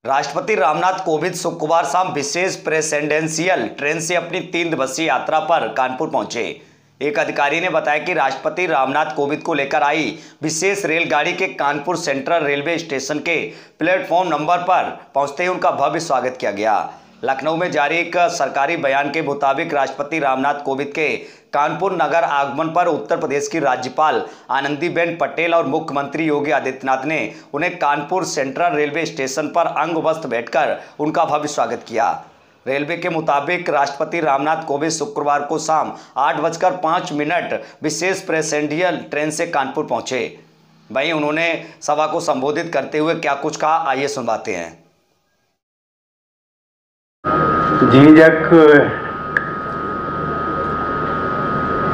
राष्ट्रपति रामनाथ कोविंद शुक्रवार शाम विशेष प्रेसिडेंशियल ट्रेन से अपनी 3 दिवसीय यात्रा पर कानपुर पहुंचे। एक अधिकारी ने बताया कि राष्ट्रपति रामनाथ कोविंद को लेकर आई विशेष रेलगाड़ी के कानपुर सेंट्रल रेलवे स्टेशन के प्लेटफॉर्म नंबर पर पहुंचते ही उनका भव्य स्वागत किया गया। लखनऊ में जारी एक सरकारी बयान के मुताबिक राष्ट्रपति रामनाथ कोविंद के कानपुर नगर आगमन पर उत्तर प्रदेश की राज्यपाल आनंदीबेन पटेल और मुख्यमंत्री योगी आदित्यनाथ ने उन्हें कानपुर सेंट्रल रेलवे स्टेशन पर अंग वस्त्र भेंटकर उनका भव्य स्वागत किया। रेलवे के मुताबिक राष्ट्रपति रामनाथ कोविंद शुक्रवार को शाम 8:05 विशेष प्रेसिडेंशियल ट्रेन से कानपुर पहुंचे। वहीं उन्होंने सभा को संबोधित करते हुए क्या कुछ कहा, आइए सुनवाते हैं। झींझक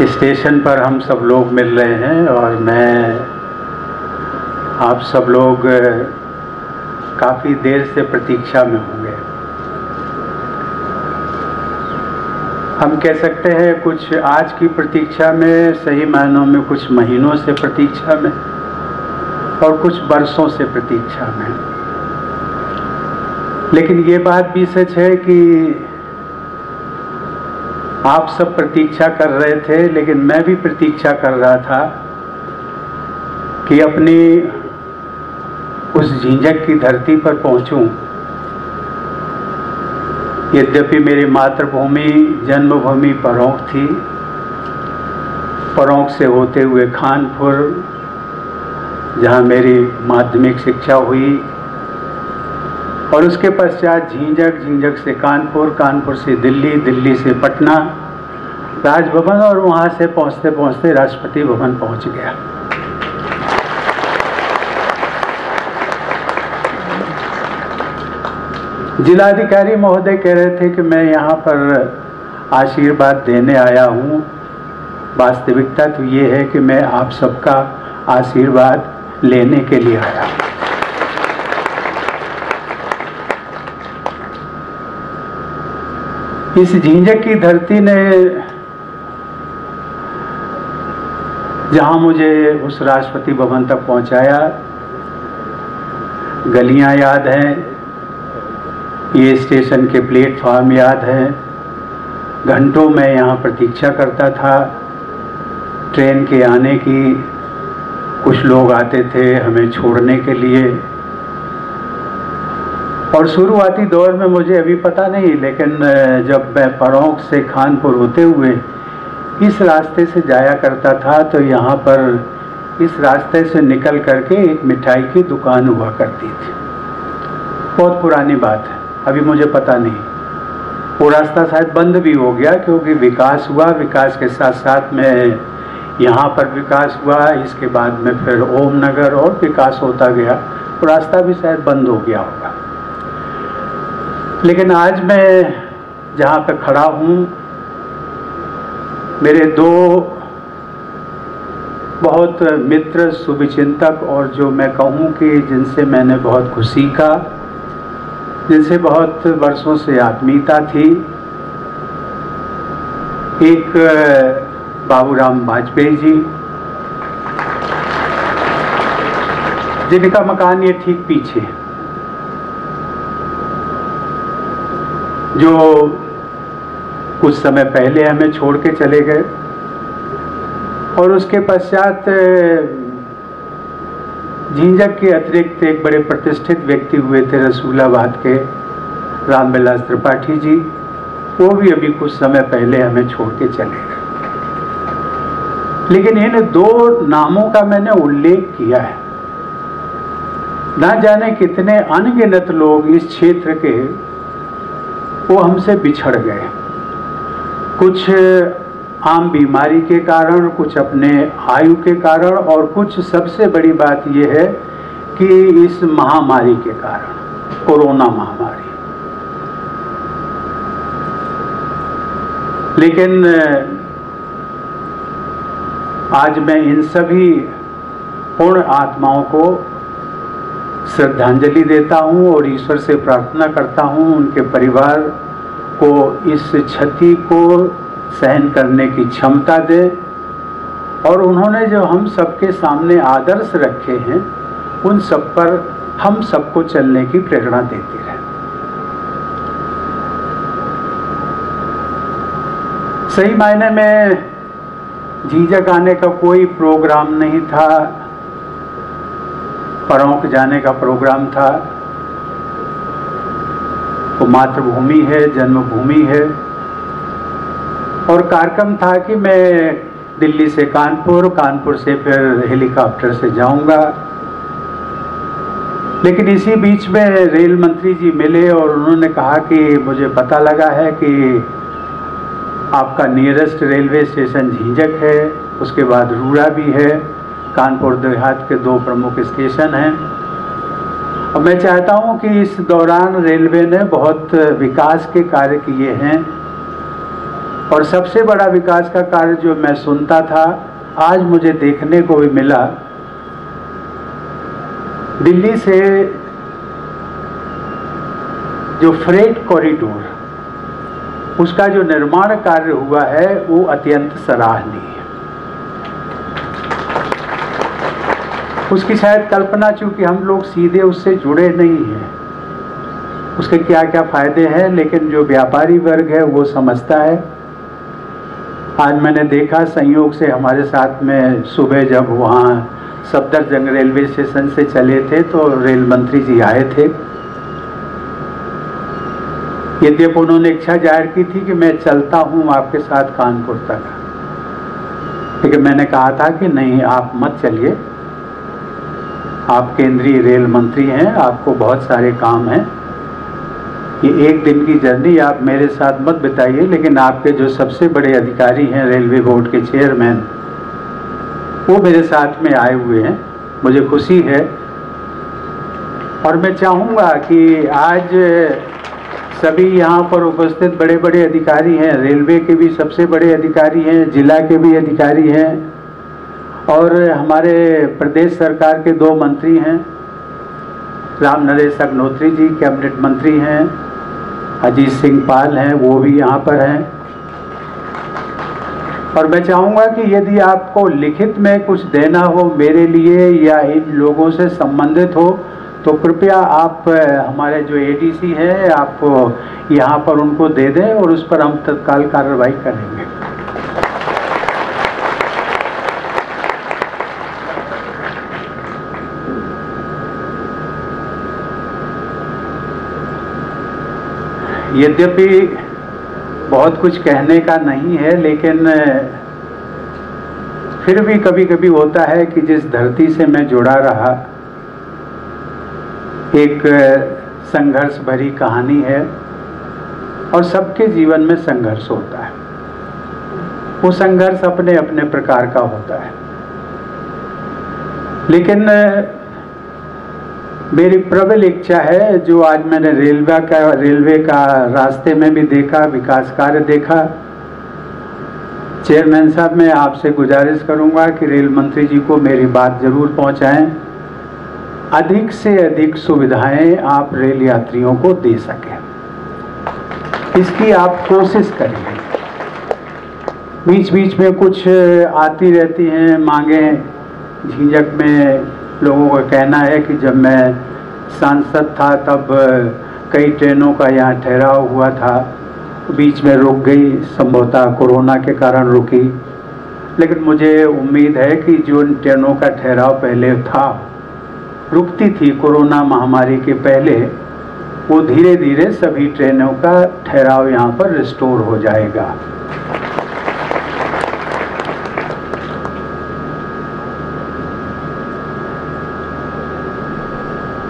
स्टेशन पर हम सब लोग मिल रहे हैं और आप सब लोग काफ़ी देर से प्रतीक्षा में होंगे। हम कह सकते हैं कुछ आज की प्रतीक्षा में, सही मायनों में कुछ महीनों से प्रतीक्षा में और कुछ बरसों से प्रतीक्षा में। लेकिन ये बात भी सच है कि आप सब प्रतीक्षा कर रहे थे, लेकिन मैं भी प्रतीक्षा कर रहा था कि अपनी उस झींझक की धरती पर पहुंचूं। यद्यपि मेरी मातृभूमि जन्मभूमि परौंक थी, परौंक से होते हुए खानपुर, जहां मेरी माध्यमिक शिक्षा हुई, और उसके पश्चात झींझक, झींझक से कानपुर, कानपुर से दिल्ली, दिल्ली से पटना, राजभवन, और वहाँ से पहुँचते पहुँचते राष्ट्रपति भवन पहुँच गया। जिलाधिकारी महोदय कह रहे थे कि मैं यहाँ पर आशीर्वाद देने आया हूँ। वास्तविकता तो ये है कि मैं आप सबका आशीर्वाद लेने के लिए आया हूँ। इस झींझक की धरती ने जहां मुझे उस राष्ट्रपति भवन तक पहुंचाया, गलियां याद हैं, ये स्टेशन के प्लेटफॉर्म याद हैं। घंटों मैं यहां प्रतीक्षा करता था ट्रेन के आने की। कुछ लोग आते थे हमें छोड़ने के लिए, और शुरुआती दौर में मुझे अभी पता नहीं, लेकिन जब मैं परौंक से खानपुर होते हुए इस रास्ते से जाया करता था तो यहाँ पर इस रास्ते से निकल करके एक मिठाई की दुकान हुआ करती थी। बहुत पुरानी बात है, अभी मुझे पता नहीं। वो रास्ता शायद बंद भी हो गया क्योंकि विकास हुआ। विकास के साथ साथ में यहाँ पर विकास हुआ, इसके बाद में फिर ओम नगर और विकास होता गया। वो रास्ता भी शायद बंद हो गया होगा। लेकिन आज मैं जहाँ पे खड़ा हूँ, मेरे 2 बहुत मित्र, शुभचिंतक, और जो मैं कहूँ कि जिनसे मैंने बहुत कुछ सीखा, जिनसे बहुत वर्षों से आत्मीयता थी। एक बाबूराम वाजपेयी जी, जिनका मकान ये ठीक पीछे है, जो कुछ समय पहले हमें छोड़ के चले गए। और उसके पश्चात झींझक के अतिरिक्त एक बड़े प्रतिष्ठित व्यक्ति हुए थे रसूलाबाद के रामविलास त्रिपाठी जी। वो भी अभी कुछ समय पहले हमें छोड़ के चले गए। लेकिन इन 2 नामों का मैंने उल्लेख किया है। ना जाने कितने अनगिनत लोग इस क्षेत्र के वो हमसे बिछड़ गए, कुछ आम बीमारी के कारण, कुछ अपने आयु के कारण, और कुछ सबसे बड़ी बात यह है कि इस महामारी के कारण, कोरोना महामारी। लेकिन आज मैं इन सभी पूर्ण आत्माओं को श्रद्धांजलि देता हूं और ईश्वर से प्रार्थना करता हूं उनके परिवार को इस क्षति को सहन करने की क्षमता दे, और उन्होंने जो हम सबके सामने आदर्श रखे हैं उन सब पर हम सबको चलने की प्रेरणा देती रहे। सही मायने में झीझक आने का कोई प्रोग्राम नहीं था, परौंक जाने का प्रोग्राम था। वो मातृभूमि है, जन्मभूमि है, और कार्यक्रम था कि मैं दिल्ली से कानपुर, कानपुर से फिर हेलीकॉप्टर से जाऊंगा। लेकिन इसी बीच में रेल मंत्री जी मिले और उन्होंने कहा कि मुझे पता लगा है कि आपका नियरेस्ट रेलवे स्टेशन झीझक है, उसके बाद रूड़ा भी है, कानपुर देहात के 2 प्रमुख स्टेशन हैं। और मैं चाहता हूं कि इस दौरान रेलवे ने बहुत विकास के कार्य किए हैं, और सबसे बड़ा विकास का कार्य जो मैं सुनता था आज मुझे देखने को भी मिला। दिल्ली से जो फ्रेट कॉरिडोर, उसका जो निर्माण कार्य हुआ है वो अत्यंत सराहनीय है। उसकी शायद कल्पना, चूंकि हम लोग सीधे उससे जुड़े नहीं हैं, उसके क्या क्या फायदे हैं, लेकिन जो व्यापारी वर्ग है वो समझता है। आज मैंने देखा संयोग से हमारे साथ में सुबह जब वहाँ सफदरजंग रेलवे स्टेशन से चले थे तो रेल मंत्री जी आए थे। यद्यपि उन्होंने इच्छा जाहिर की थी कि मैं चलता हूँ आपके साथ कानपुर तक, लेकिन मैंने कहा था कि नहीं, आप मत चलिए, आप केंद्रीय रेल मंत्री हैं, आपको बहुत सारे काम हैं, ये एक दिन की जर्नी आप मेरे साथ मत बिताइए। लेकिन आपके जो सबसे बड़े अधिकारी हैं, रेलवे बोर्ड के चेयरमैन, वो मेरे साथ में आए हुए हैं, मुझे खुशी है। और मैं चाहूँगा कि आज सभी यहाँ पर उपस्थित बड़े बड़े अधिकारी हैं, रेलवे के भी सबसे बड़े अधिकारी हैं, जिला के भी अधिकारी हैं, और हमारे प्रदेश सरकार के 2 मंत्री हैं, राम नरेश अग्नोत्री जी कैबिनेट मंत्री हैं, अजीत सिंह पाल हैं, वो भी यहाँ पर हैं। और मैं चाहूँगा कि यदि आपको लिखित में कुछ देना हो मेरे लिए या इन लोगों से संबंधित हो, तो कृपया आप हमारे जो एडीसी हैं आपको यहाँ पर उनको दे दें और उस पर हम तत्काल कार्रवाई करेंगे। यद्यपि बहुत कुछ कहने का नहीं है, लेकिन फिर भी कभी कभी होता है कि जिस धरती से मैं जुड़ा रहा, एक संघर्ष भरी कहानी है, और सबके जीवन में संघर्ष होता है। वो संघर्ष अपने अपने प्रकार का होता है, लेकिन मेरी प्रबल इच्छा है, जो आज मैंने रेलवे का रास्ते में भी देखा, विकास कार्य देखा। चेयरमैन साहब, मैं आपसे गुजारिश करूंगा कि रेल मंत्री जी को मेरी बात जरूर पहुंचाएं, अधिक से अधिक सुविधाएं आप रेल यात्रियों को दे सकें, इसकी आप कोशिश करिए। बीच बीच में कुछ आती रहती हैं मांगें। झीझक में लोगों का कहना है कि जब मैं सांसद था तब कई ट्रेनों का यहाँ ठहराव हुआ था, बीच में रुक गई, संभवतः कोरोना के कारण रुकी। लेकिन मुझे उम्मीद है कि जो ट्रेनों का ठहराव पहले था, रुकती थी कोरोना महामारी के पहले, वो धीरे धीरे सभी ट्रेनों का ठहराव यहाँ पर रिस्टोर हो जाएगा।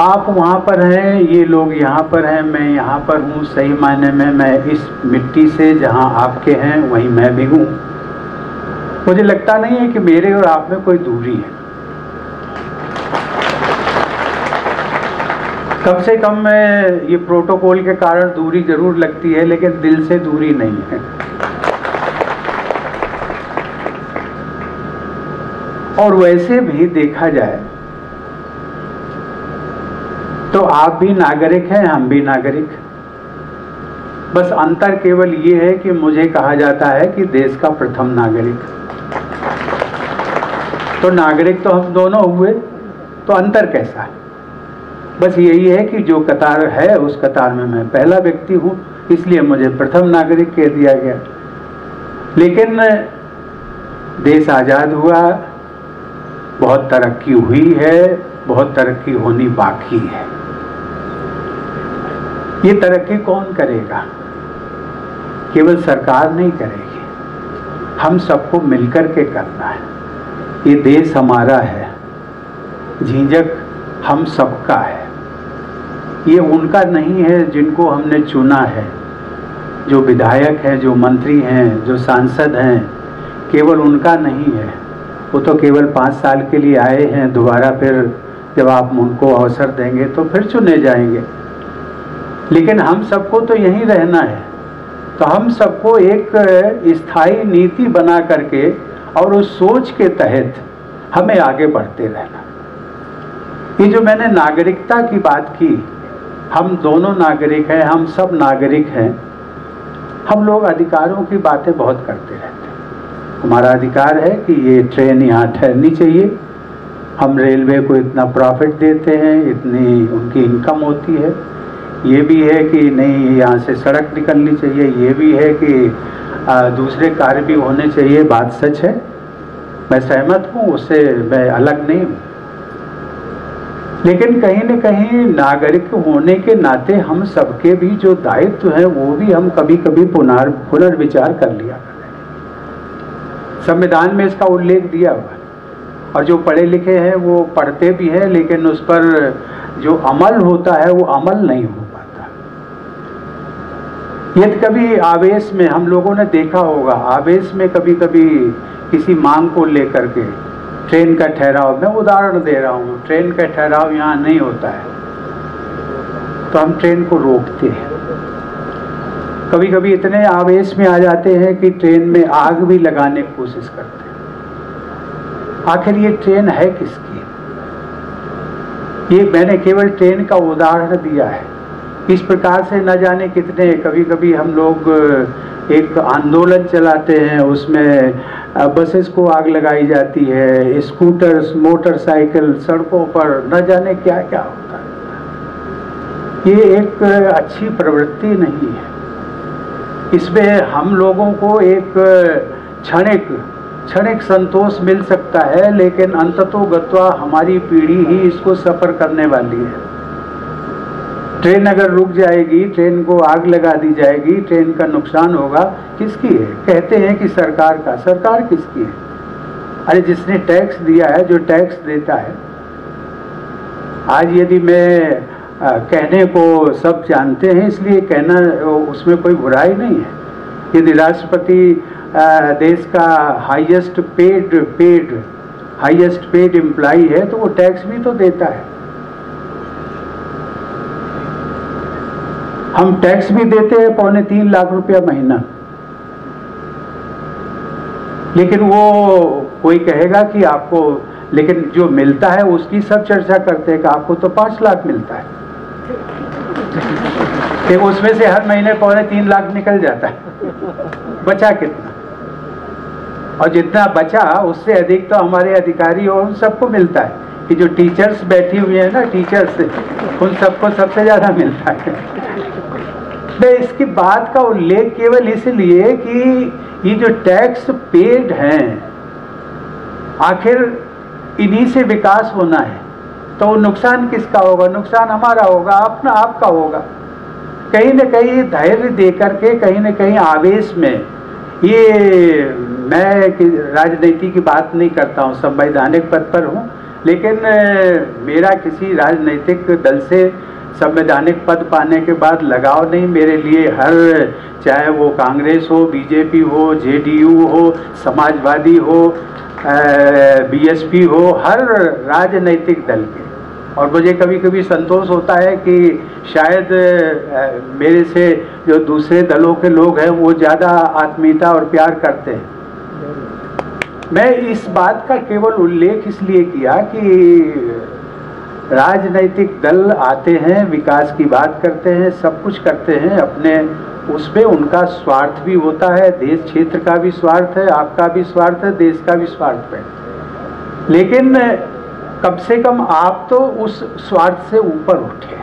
आप वहाँ पर हैं, ये लोग यहाँ पर हैं, मैं यहाँ पर हूँ। सही मायने में मैं इस मिट्टी से, जहाँ आपके हैं वहीं मैं भी हूँ। मुझे लगता नहीं है कि मेरे और आप में कोई दूरी है। कम से कम ये प्रोटोकॉल के कारण दूरी जरूर लगती है, लेकिन दिल से दूरी नहीं है। और वैसे भी देखा जाए तो आप भी नागरिक हैं, हम भी नागरिक। बस अंतर केवल ये है कि मुझे कहा जाता है कि देश का प्रथम नागरिक। तो नागरिक तो हम दोनों हुए, तो अंतर कैसा है? बस यही है कि जो कतार है उस कतार में मैं पहला व्यक्ति हूँ, इसलिए मुझे प्रथम नागरिक कह दिया गया। लेकिन देश आज़ाद हुआ, बहुत तरक्की हुई है, बहुत तरक्की होनी बाकी है। ये तरक्की कौन करेगा? केवल सरकार नहीं करेगी, हम सबको मिलकर के करना है। ये देश हमारा है, झिंझक हम सबका है, ये उनका नहीं है जिनको हमने चुना है। जो विधायक हैं, जो मंत्री हैं, जो सांसद हैं, केवल उनका नहीं है। वो तो केवल 5 साल के लिए आए हैं, दोबारा फिर जब आप उनको अवसर देंगे तो फिर चुने जाएंगे। लेकिन हम सबको तो यहीं रहना है, तो हम सबको एक स्थायी नीति बना करके और उस सोच के तहत हमें आगे बढ़ते रहना। ये जो मैंने नागरिकता की बात की, हम दोनों नागरिक हैं, हम सब नागरिक हैं। हम लोग अधिकारों की बातें बहुत करते रहते हैं। हमारा अधिकार है कि ये ट्रेन यहाँ ठहरनी चाहिए, हम रेलवे को इतना प्रॉफिट देते हैं, इतनी उनकी इनकम होती है। ये भी है कि नहीं, यहाँ से सड़क निकलनी चाहिए, ये भी है कि दूसरे कार्य भी होने चाहिए। बात सच है, मैं सहमत हूँ, उससे मैं अलग नहीं हूँ। लेकिन कहीं न कहीं नागरिक होने के नाते हम सबके भी जो दायित्व हैं वो भी हम कभी कभी पुनर्विचार कर लिया करें। संविधान में इसका उल्लेख दिया हुआ है, और जो पढ़े लिखे हैं वो पढ़ते भी हैं, लेकिन उस पर जो अमल होता है वो अमल नहीं हो पाता। यदि कभी आवेश में, हम लोगों ने देखा होगा, आवेश में कभी कभी किसी मांग को लेकर के ट्रेन का ठहराव, मैं उदाहरण दे रहा हूँ, ट्रेन का ठहराव यहाँ नहीं होता है तो हम ट्रेन को रोकते हैं। कभी कभी इतने आवेश में आ जाते हैं कि ट्रेन में आग भी लगाने की कोशिश करते हैं। आखिर ये ट्रेन है किसकी? ये मैंने केवल ट्रेन का उदाहरण दिया है। इस प्रकार से न जाने कितने, कभी कभी हम लोग एक आंदोलन चलाते हैं, उसमें बसेस को आग लगाई जाती है, स्कूटर्स, मोटरसाइकिल, सड़कों पर न जाने क्या क्या होता है। ये एक अच्छी प्रवृत्ति नहीं है। इसमें हम लोगों को एक क्षणिक संतोष मिल सकता है, लेकिन अंततोगत्वा हमारी पीढ़ी ही इसको सफ़र करने वाली है। ट्रेन अगर रुक जाएगी, ट्रेन को आग लगा दी जाएगी, ट्रेन का नुकसान होगा, किसकी है? कहते हैं कि सरकार का। सरकार किसकी है? अरे जिसने टैक्स दिया है, जो टैक्स देता है। आज यदि मैं कहने को सब जानते हैं इसलिए कहना, उसमें कोई बुराई नहीं है। यदि राष्ट्रपति देश का हाईएस्ट पेड एम्प्लॉई है तो वो टैक्स भी तो देता है। हम टैक्स भी देते हैं 2.25 लाख रुपया महीना। लेकिन वो कोई कहेगा कि आपको, लेकिन जो मिलता है उसकी सब चर्चा करते हैं कि आपको तो 5 लाख मिलता है, कि उसमें से हर महीने 2.25 लाख निकल जाता है। बचा कितना? और जितना बचा उससे अधिक तो हमारे अधिकारी और उन सबको मिलता है। कि जो टीचर्स बैठी हुई है ना, टीचर्स, उन सबको सबसे ज़्यादा मिलता है। मैं इसकी बात का उल्लेख केवल इसलिए कि ये जो टैक्स पेड हैं, आखिर इन्हीं से विकास होना है, तो नुकसान किसका होगा? नुकसान हमारा होगा, अपना आपका होगा। कहीं न कहीं धैर्य दे करके, कहीं न कहीं आवेश में, ये मैं राजनीति की बात नहीं करता हूँ, संवैधानिक पद पर हूँ, लेकिन मेरा किसी राजनीतिक दल से संवैधानिक पद पाने के बाद लगाव नहीं। मेरे लिए हर, चाहे वो कांग्रेस हो, बीजेपी हो, जेडीयू हो, समाजवादी हो, बीएसपी हो, हर राजनीतिक दल के। और मुझे कभी कभी संतोष होता है कि शायद मेरे से जो दूसरे दलों के लोग हैं वो ज़्यादा आत्मीयता और प्यार करते हैं। मैं इस बात का केवल उल्लेख इसलिए किया कि राजनीतिक दल आते हैं, विकास की बात करते हैं, सब कुछ करते हैं, अपने उसमें उनका स्वार्थ भी होता है, देश क्षेत्र का भी स्वार्थ है, आपका भी स्वार्थ है, देश का भी स्वार्थ है। लेकिन कम से कम आप तो उस स्वार्थ से ऊपर उठे।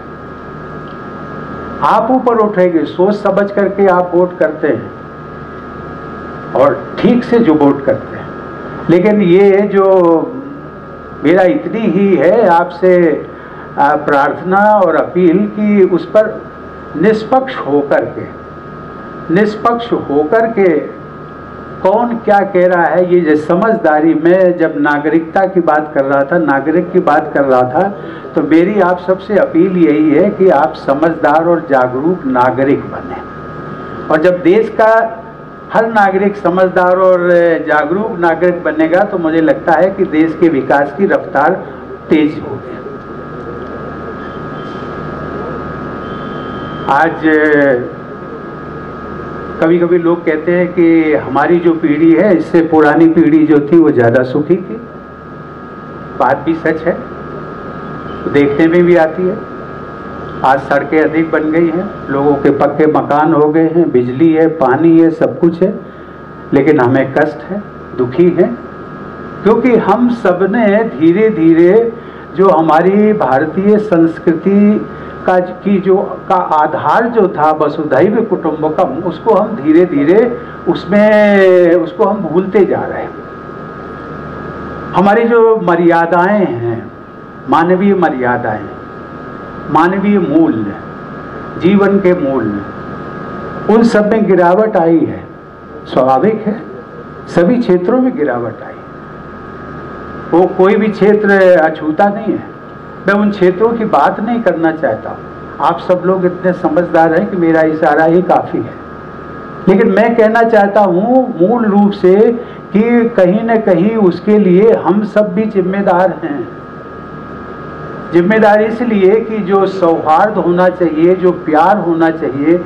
आप ऊपर उठेंगे, सोच समझ करके आप वोट करते हैं और ठीक से जो वोट करते हैं। लेकिन ये जो मेरा इतनी ही है आपसे प्रार्थना और अपील कि उस पर निष्पक्ष होकर के कौन क्या कह रहा है, ये जो समझदारी में जब नागरिकता की बात कर रहा था, नागरिक की बात कर रहा था, तो मेरी आप सबसे अपील यही है कि आप समझदार और जागरूक नागरिक बने। और जब देश का हर नागरिक समझदार और जागरूक नागरिक बनेगा तो मुझे लगता है कि देश के विकास की रफ्तार तेज होगी। आज कभी कभी लोग कहते हैं कि हमारी जो पीढ़ी है इससे पुरानी पीढ़ी जो थी वो ज़्यादा सुखी थी। बात भी सच है, देखने में भी आती है। आज सड़कें अधिक बन गई हैं, लोगों के पक्के मकान हो गए हैं, बिजली है, पानी है, सब कुछ है, लेकिन हमें कष्ट है, दुखी है, क्योंकि हम सब ने धीरे धीरे जो हमारी भारतीय संस्कृति का आधार जो था वसुधैव कुटुंबकम, उसको हम धीरे धीरे उसको हम भूलते जा रहे हैं। हमारी जो मर्यादाएं हैं, मानवीय मर्यादाएं, मानवीय मूल्य, जीवन के मूल्य, उन सब में गिरावट आई है। स्वाभाविक है, सभी क्षेत्रों में गिरावट आई। वो कोई भी क्षेत्र अछूता नहीं है। मैं उन क्षेत्रों की बात नहीं करना चाहता हूँ। आप सब लोग इतने समझदार हैं कि मेरा इशारा ही काफ़ी है। लेकिन मैं कहना चाहता हूँ मूल रूप से कि कहीं न कहीं उसके लिए हम सब भी जिम्मेदार हैं। जिम्मेदार इसलिए कि जो सौहार्द होना चाहिए, जो प्यार होना चाहिए,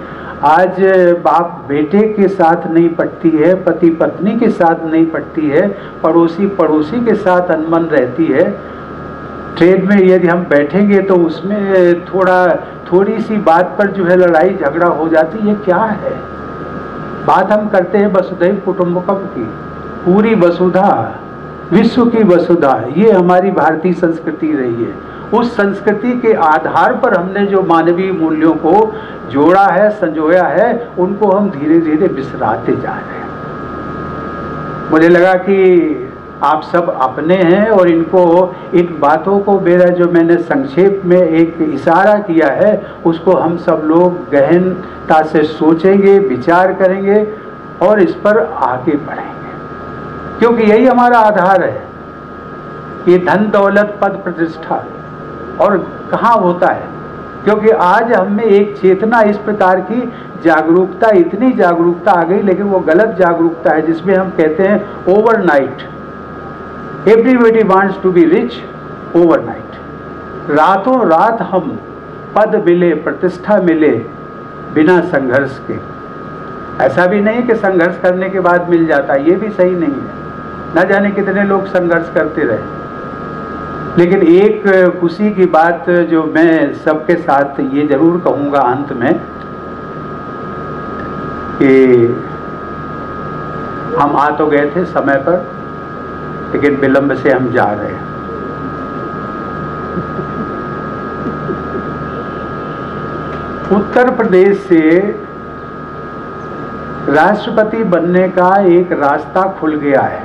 आज बाप बेटे के साथ नहीं पटती है, पति पत्नी के साथ नहीं पटती है, पड़ोसी पड़ोसी के साथ अनबन रहती है। ट्रेन में यदि हम बैठेंगे तो उसमें थोड़ी सी बात पर जो है लड़ाई झगड़ा हो जाती है। क्या है? बात हम करते हैं वसुधैव कुटुंबकम की, पूरी वसुधा, विश्व की वसुधा, ये हमारी भारतीय संस्कृति रही है। उस संस्कृति के आधार पर हमने जो मानवीय मूल्यों को जोड़ा है, संजोया है, उनको हम धीरे धीरे बिसराते जा रहे हैं। मुझे लगा कि आप सब अपने हैं और इन बातों को मेरा जो मैंने संक्षेप में एक इशारा किया है उसको हम सब लोग गहनता से सोचेंगे, विचार करेंगे और इस पर आगे बढ़ेंगे, क्योंकि यही हमारा आधार है। ये धन दौलत पद प्रतिष्ठा और कहाँ होता है, क्योंकि आज हमें एक चेतना इस प्रकार की जागरूकता, इतनी जागरूकता आ गई, लेकिन वो गलत जागरूकता है जिसमें हम कहते हैं overnight. Everybody wants to be rich overnight. रातों रात हम पद मिले, प्रतिष्ठा मिले बिना संघर्ष के। ऐसा भी नहीं कि संघर्ष करने के बाद मिल जाता, ये भी सही नहीं है। न जाने कितने लोग संघर्ष करते रहे। लेकिन एक खुशी की बात जो मैं सबके साथ ये जरूर कहूँगा अंत में कि हम आ तो गए थे समय पर, लेकिन विलंब से हम जा रहे हैं। उत्तर प्रदेश से राष्ट्रपति बनने का एक रास्ता खुल गया है।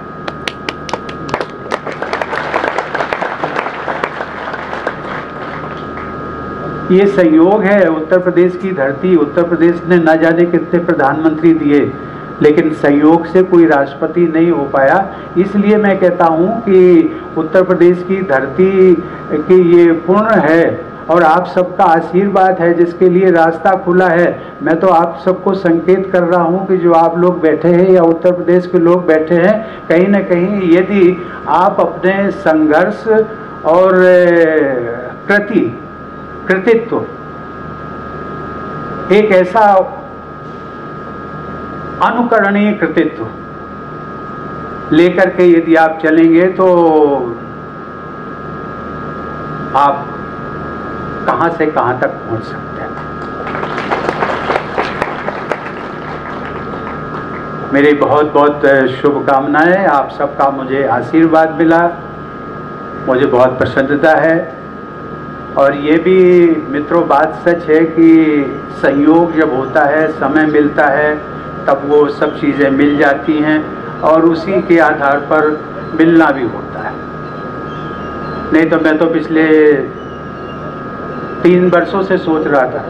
ये संयोग है, उत्तर प्रदेश की धरती, उत्तर प्रदेश ने न जाने कितने प्रधानमंत्री दिए, लेकिन संयोग से कोई राष्ट्रपति नहीं हो पाया। इसलिए मैं कहता हूँ कि उत्तर प्रदेश की धरती की ये पुण्य है और आप सबका आशीर्वाद है जिसके लिए रास्ता खुला है। मैं तो आप सबको संकेत कर रहा हूँ कि जो आप लोग बैठे हैं या उत्तर प्रदेश के लोग बैठे हैं, कहीं न कहीं यदि आप अपने संघर्ष और कृतित्व, एक ऐसा अनुकरणीय कृतित्व लेकर के यदि आप चलेंगे तो आप कहां से कहां तक पहुंच सकते हैं। मेरी बहुत बहुत शुभकामनाएं, आप सबका मुझे आशीर्वाद मिला। मुझे बहुत प्रसन्नता है। और ये भी मित्रों बात सच है कि संयोग जब होता है, समय मिलता है, तब वो सब चीज़ें मिल जाती हैं और उसी के आधार पर मिलना भी होता है। नहीं तो मैं तो पिछले 3 वर्षों से सोच रहा था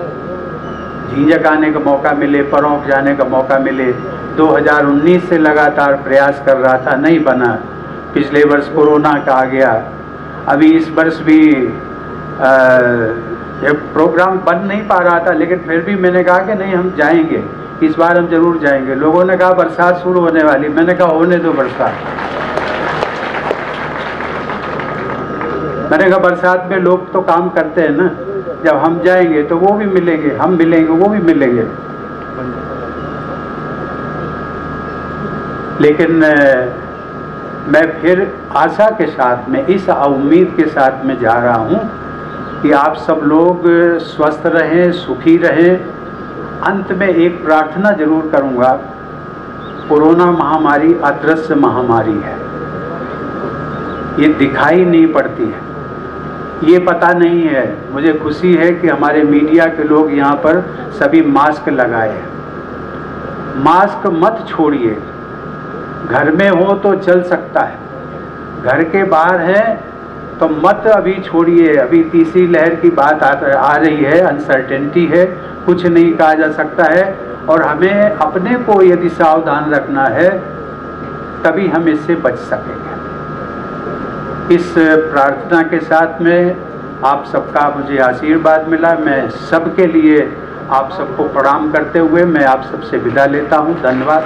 झींझक आने का मौका मिले, परौंक जाने का मौका मिले। 2019 से लगातार प्रयास कर रहा था, नहीं बना। पिछले वर्ष कोरोना का आ गया, अभी इस वर्ष भी ये प्रोग्राम बन नहीं पा रहा था, लेकिन फिर भी मैंने कहा कि नहीं, हम जाएंगे, इस बार हम जरूर जाएंगे। लोगों ने कहा बरसात शुरू होने वाली, मैंने कहा होने दो बरसात। मैंने कहा बरसात में लोग तो काम करते हैं ना, जब हम जाएंगे तो वो भी मिलेंगे, हम मिलेंगे वो भी मिलेंगे। लेकिन मैं फिर आशा के साथ में, इस उम्मीद के साथ में जा रहा हूँ कि आप सब लोग स्वस्थ रहें, सुखी रहें। अंत में एक प्रार्थना जरूर करूँगा। कोरोना महामारी अदृश्य महामारी है, ये दिखाई नहीं पड़ती है, ये पता नहीं है। मुझे खुशी है कि हमारे मीडिया के लोग यहाँ पर सभी मास्क लगाए हैं। मास्क मत छोड़िए, घर में हो तो चल सकता है, घर के बाहर है तो मत अभी छोड़िए। अभी तीसरी लहर की बात आ रही है, अनसर्टेनिटी है, कुछ नहीं कहा जा सकता है। और हमें अपने को यदि सावधान रखना है तभी हम इससे बच सकेंगे। इस प्रार्थना के साथ में आप सबका मुझे आशीर्वाद मिला। मैं सबके लिए आप सबको प्रणाम करते हुए मैं आप सबसे विदा लेता हूँ। धन्यवाद।